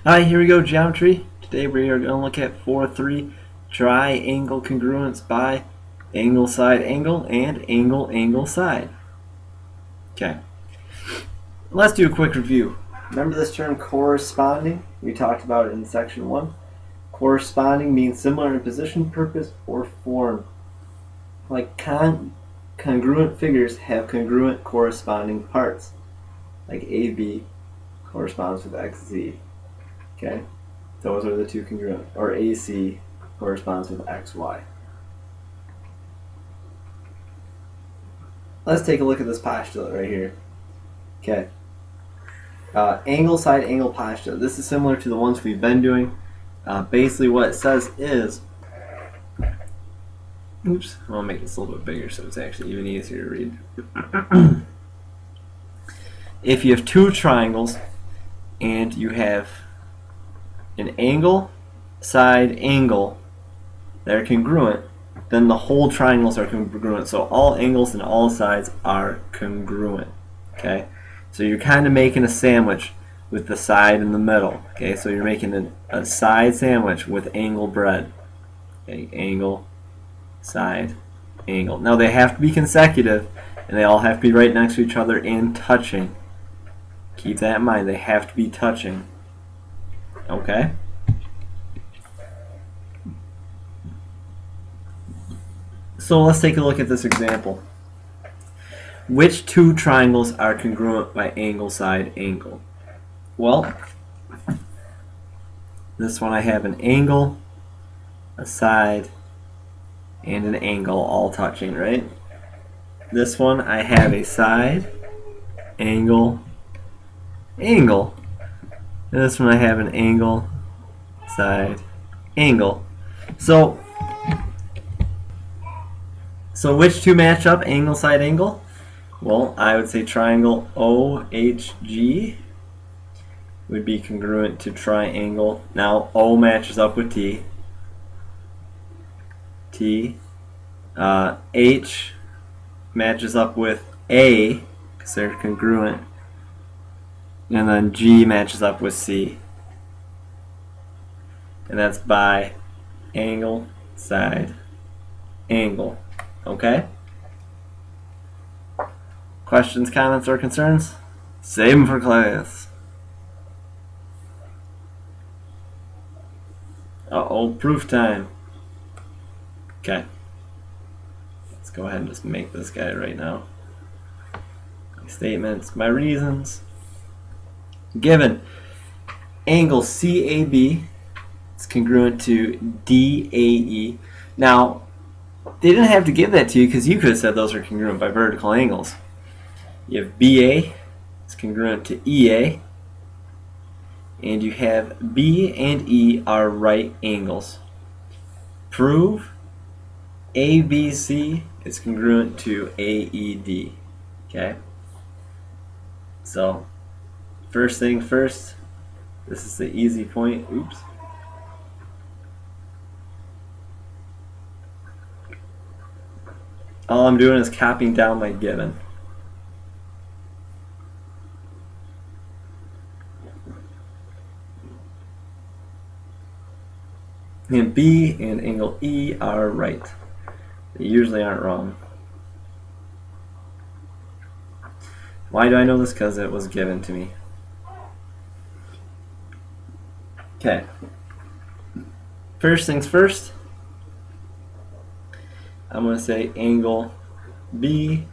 Hi, here we go, geometry. Today we are going to look at 4-3 triangle congruence by angle side angle and angle angle side. Okay, let's do a quick review. Remember this term corresponding? We talked about it in section 1. Corresponding means similar in position, purpose, or form. Like congruent figures have congruent corresponding parts. Like AB corresponds with XZ. Okay, those are the two congruent, or AC corresponds with XY. Let's take a look at this postulate right here. Okay, angle side angle postulate. This is similar to the ones we've been doing. Basically what it says is, oops, I'll make this a little bit bigger so it's actually even easier to read. If you have two triangles and you have an angle side angle that are congruent, then the whole triangles are congruent. So all angles and all sides are congruent. Okay, so you're kind of making a sandwich with the side in the middle. Okay, so you're making a side sandwich with angle bread. Okay, angle, side, angle. Now they have to be consecutive and they all have to be right next to each other and touching. Keep that in mind, they have to be touching. Okay? So let's take a look at this example. Which two triangles are congruent by angle side angle? Well, this one I have an angle, a side, and an angle all touching, right? This one I have a side, angle, angle. And this one I have an angle, side, angle. So which two match up, angle, side, angle? Well, I would say triangle OHG would be congruent to triangle. Now O matches up with T. H matches up with A because they're congruent. And then G matches up with C. And that's by angle, side, angle. Okay? Questions, comments, or concerns? Save them for class. Uh-oh, proof time. Okay. Let's go ahead and just make this guy right now. My statements, my reasons. Given angle CAB is congruent to DAE. Now, they didn't have to give that to you because you could have said those are congruent by vertical angles. You have BA is congruent to EA, and you have B and E are right angles. Prove ABC is congruent to AED. Okay? So, first thing first, this is the easy point. Oops. All I'm doing is copying down my given. And B and angle E are right. They usually aren't wrong. Why do I know this? Because it was given to me. Okay. First things first, I'm going to say angle B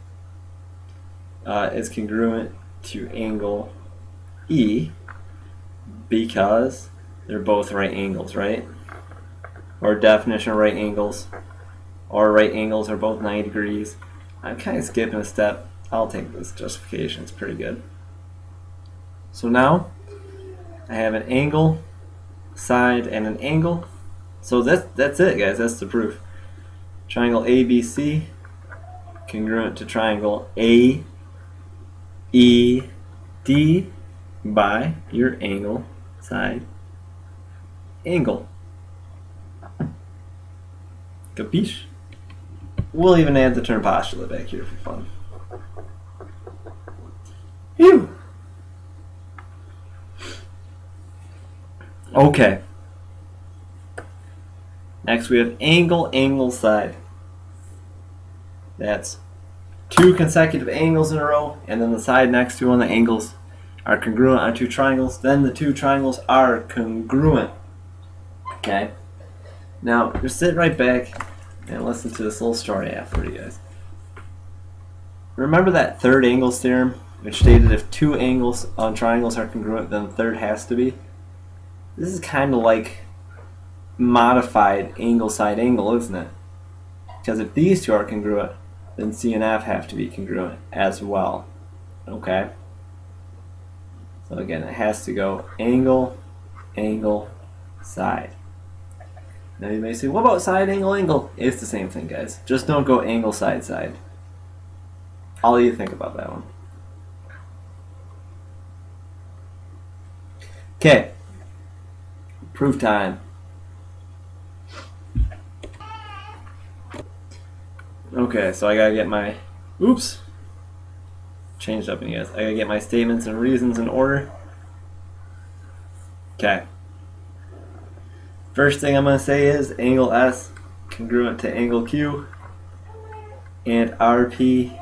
is congruent to angle E because they're both right angles, right? Or definition of right angles, or right angles are both 90 degrees. I'm kind of skipping a step. I'll take this justification, it's pretty good. So now I have an angle, side, and an angle. So that's it, guys. That's the proof. Triangle ABC congruent to triangle AED by your angle, side, angle. Capiche? We'll even add the term postulate back here for fun. Phew! Okay. Next we have angle, angle, side. That's two consecutive angles in a row, and then the side next to one, the angles are congruent on two triangles. Then the two triangles are congruent. Okay? Now, just sit right back and listen to this little story I have for you guys. Remember that third angles theorem, which stated if two angles on triangles are congruent, then the third has to be? This is kind of like modified angle side angle, isn't it? Because if these two are congruent, then C and F have to be congruent as well. Okay? So again, it has to go angle, angle, side. Now you may say, what about side, angle, angle? It's the same thing, guys. Just don't go angle, side, side. I'll let you think about that one. Okay. Proof time. Okay, so I gotta get my, oops, changed up, you guys. I gotta get my statements and reasons in order. Okay. First thing I'm gonna say is angle S congruent to angle Q, and RP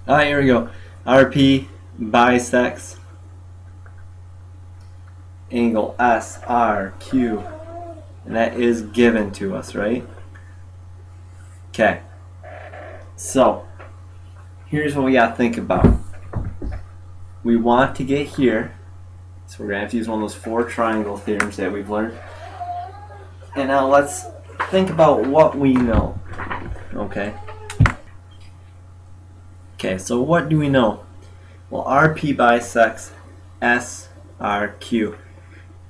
alright, here we go. RP bisects angle SRQ, and that is given to us, right? Okay, so here's what we got to think about. We want to get here, so we're going to have to use one of those four triangle theorems that we've learned. And now let's think about what we know. Okay. Okay, so what do we know? Well, RP bisects SRQ.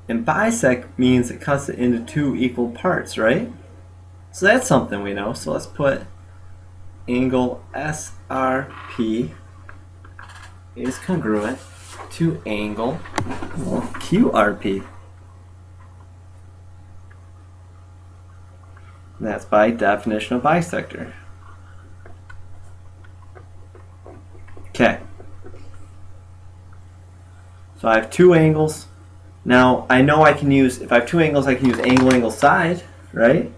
And bisect means it cuts it into two equal parts, right? So that's something we know. So let's put angle SRP is congruent to angle QRP. That's by definition of bisector. Okay. So I have two angles. Now I know I can use, if I have two angles, I can use angle, angle, side, right?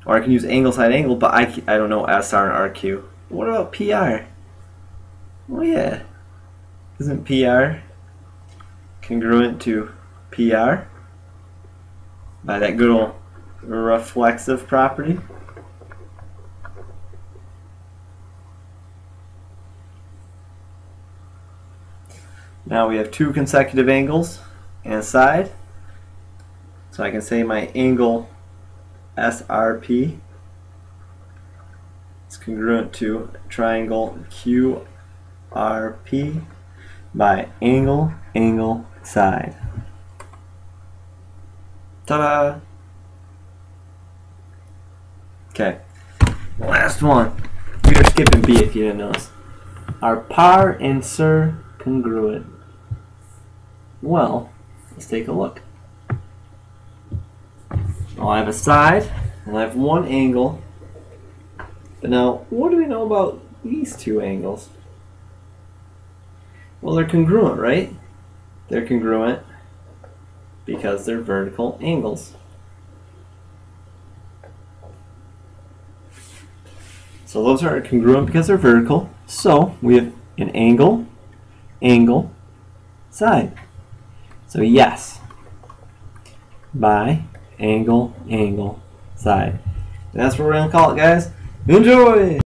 Or I can use angle, side, angle, but I don't know SR and RQ. What about PR? Oh yeah. Isn't PR congruent to PR by that good old reflexive property? Now we have two consecutive angles and a side. So I can say my angle SRP is congruent to triangle QRP by angle, angle, side. Ta-da! Okay, last one. We are skipping B if you didn't notice. Are par and sur congruent? Well, let's take a look. Well, I have a side and I have one angle. But now, what do we know about these two angles? Well, they're congruent, right? They're congruent because they're vertical angles. So those are congruent because they're vertical. So we have an angle, angle, side. So yes, by angle, angle, side. And that's what we're going to call it, guys. Enjoy!